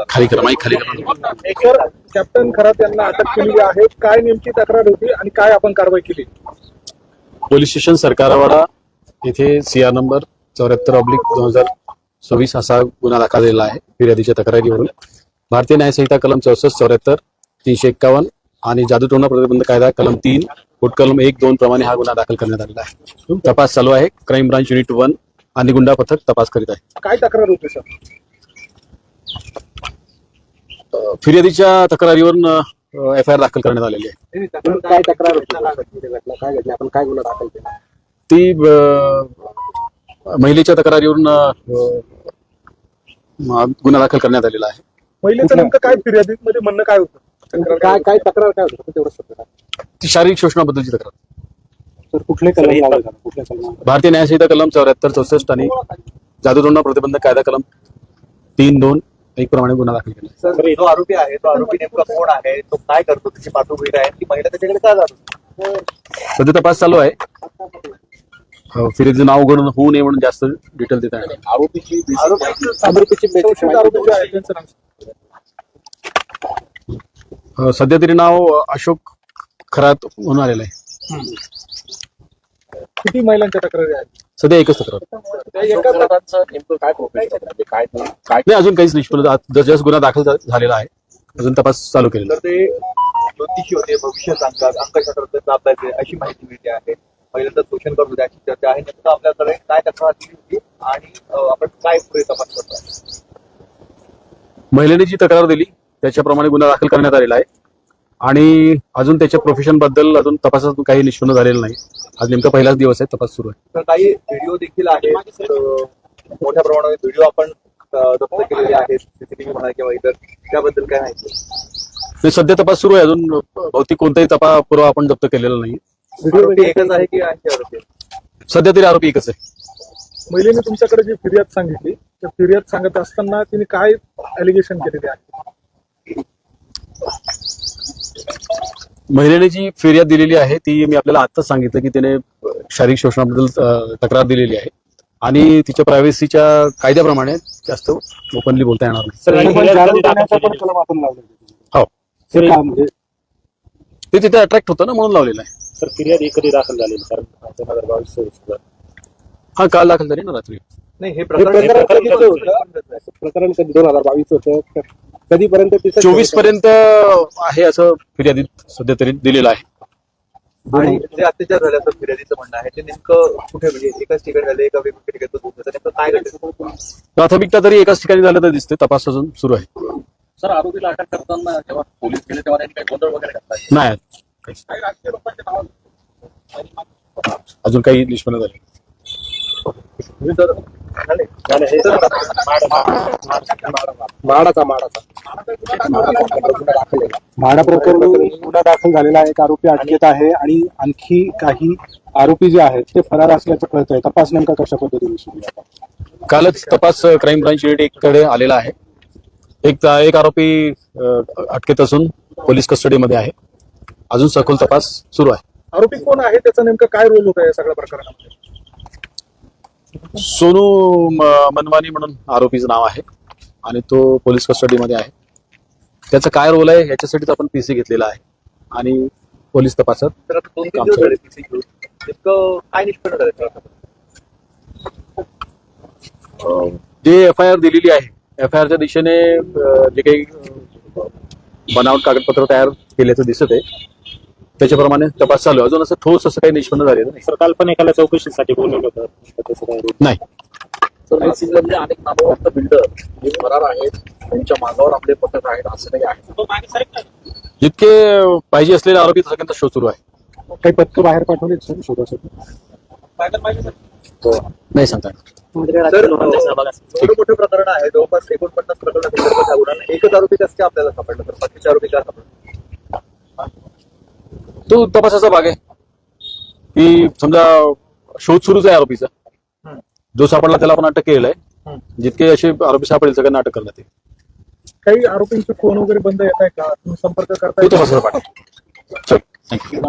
खाली करा माईक खाली करा. सर, कॅप्टन खरात यांना अटक केलेली आहे. काय नेमकी तक्रार होती आणि काय आपण कारवाई केली? पोलीस स्टेशन सरकारवाडा येथे CR नंबर 74/2026 असा गुन्हा दाखल झालेला आहे. फिर्यादीच्या तक्रारीवरून भारतीय न्याय संहिता कलम 64, 74, 351 आणि जादूटोणा प्रतिबंध कायदा कलम 3, कलम 1, 2 प्रमाणे हा गुन्हा दाखल करण्यात आलेला आहे. तपास चालू आहे. क्राईम ब्रांच युनिट 1 आणि गुंडा पथक तपास करीत आहे. काय तक्रार होती सर? फिर्यादीच्या तक्रारीवरून FIR दाखल करण्यात आलेली आहे. काय तक्रार होती? काय घडलं? आपण काय गुन्हा दाखल केला? ती महिलेच्या तक्रारीवरून गुन्हा दाखल करण्यात आलेला आहे. महिलेचं नेमकं काय फिर्यादीमध्ये म्हणणं काय होतं? काय तक्रार काय होतं तेवढं? ती शारीरिक शोषणाबद्दलची तक्रार. सर, कुठले कलम लावले? कुठल्या कलम? भारतीय न्याय संहिता कलम 74, 64 आणि जादूटोणा प्रतिबंध कायदा कलम 3, 2, 1 प्रमाणे गुन्हा दाखल केला. सर, जो आरोपी आहे तो आरोपी नेमका कोण आहे, तो काय करतो, त्याची पाठवणी आहे, ती महिला त्याच्याकडे काय जातो? सध्या तपास चालू आहे. फिर्यादीचं नाव उघड होऊ नये म्हणून जास्त डिटेल देत आहे. आरोपीची सध्या तरी नाव अशोक खरात म्हणून आलेलं आहे. किती महिलांच्या तक्रारी आहेत? सध्या एकच तक्रार. नेमकं काय नाही, अजून काहीच निष्पन्न. जस्ट गुन्हा दाखल झालेला आहे. अजून तपास चालू केलेला तर ते ज्योतिषी होते, भविष्य सांगतात, अंकशास्त्राचा अभ्यास आहे, अशी माहिती मिळते आहे. पहिल्यांदा शोषण करतो त्याची चर्चा आहे. नेमकं आपल्याकडे काय तक्रार दिली होती आणि आपण काय पुढे तपास करतो? महिलेने जी तक्रार दिली त्याच्याप्रमाणे गुन्हा दाखल करण्यात आलेला आहे आणि अजून त्याच्या प्रोफेशन बद्दल अजून तपासातून काही निष्पन्न झालेलं नाही. आज नेमका पहिलाच दिवस आहे. तपास सुरू आहे. तर काही व्हिडिओ देखील आहेत. मोठ्या प्रमाणात व्हिडिओ आपण जप्त केलेले आहेत, CCTV म्हणा किंवा इतर, त्याबद्दल काय माहिती? सध्या तपास सुरू आहे. अजून भौतिक कोणताही पुरावा आपण जप्त केलेला नाही. आरोपी एकच आहे की आणखी आरोपी? सध्या तरी आरोपी एकच आहे. महिलेने तुमच्याकडे जी फिर्याद सांगितली, त्या फिर्याद सांगत असताना तिने काय अलिगेशन केलेले आहे? महिलेने जी फिर्याद दिलेली आहे ती मी आपल्याला आत्ताच सांगितलं की तिने शारीरिक शोषणाबद्दल तक्रार दिलेली आहे आणि तिच्या प्रायव्हसीच्या कायद्याप्रमाणे जास्त ओपनली बोलता येणार नाही. हो, ते तिथे अट्रॅक्ट होतं ना, म्हणून लावलेलं आहे. सर, फिर्याद कधी दाखल झालेली? सर, 2022 हा, काल दाखल झाली ना रात्री. नाही, हे प्रकरण कधी 2022 होतं? कधीपर्यंत? 24 पर्यंत आहे असं फिर्यादीत सध्या तरी दिलेलं आहे. आणि जे अत्याचार झाल्याचं फिर्यादीचं म्हणणं आहे ते नेमकं कुठे, म्हणजे एकाच ठिकाणी झालं, एका वेगवेगळ्या ठिकाणी नेमकं काय घडलं? प्राथमिकता तरी एकाच ठिकाणी झालं तर दिसते. तपास अजून सुरू आहे. सर, आरोपीला अटक करताना जेव्हा पोलीस गेले तेव्हा त्यांनी काही गोंधळ वगैरे घातला? नाही, अजून काही निष्पन्न झाले. म्हाडा प्रकरणी गुन्हा दाखल झालेला आहे. एक आरोपी अटकेत आहे आणि आणखी काही आरोपी जे आहेत ते फरार असल्याचं कळतंय. तपास नेमका कशा पद्धतीने सुरू आहे? कालच तपास क्राईम ब्रांच युनिट 1 कडे आलेला आहे. एक आरोपी अटकेत असून पोलीस कस्टडीमध्ये आहे. अजून सखोल तपास सुरू आहे. आरोपी कोण आहे, त्याचा नेमकं काय रोल होता या सगळ्या प्रकरणामध्ये? सोनू मनवानी म्हणून आरोपीचं नाव आहे आणि तो पोलीस कस्टडीमध्ये आहे. त्याचा काय रोल आहे याच्यासाठीच आपण PC घेतलेला आहे आणि पोलीस तपासात तर आता 2-3 दिवस झाले PC घेऊन, नेमकं काय निष्पन्न झालं? जे FIR दिलेली आहे, FIRच्या दिशेने जे काही बनावट कागदपत्र तयार केल्याचं दिसत आहे त्याच्याप्रमाणे तपास चालू आहे. अजून असं ठोस असं काही निष्पन्न झालेलं नाही. सर, काल पण एकाला चौकशीसाठी बोलवलं होतं. नाही. अनेक नामवंत बिल्डर जे फरार आहेत त्यांच्या मागावर आपले पथक आहेत असं काही आहे? जितके पाहिजे असलेले आरोपी सगळ्यांचा शोध सुरू आहे. काही पथकं बाहेर पाठवलेत सर शोधासाठी? नाही सांगता येणार. तर एवढं मोठं प्रकरण आहे, जवळपास 49 प्रकरण. एकच आरोपी कसं काय आपल्याला सापडलं, तर बाकीचे आरोपी काय सापडले? तो तपासाचा भाग आहे की समजा शोध सुरूच आहे आरोपीचा. जो सापडला त्याला आपण अटक केलेलं आहे. जितके असे आरोपी सापडेल सगळ्यांना अटक करण्यात येईल. काही आरोपींचे फोन वगैरे बंद येत आहे का? तुम्ही संपर्क करताय? तो तपासाचा भाग आहे. चल, थँक्यू.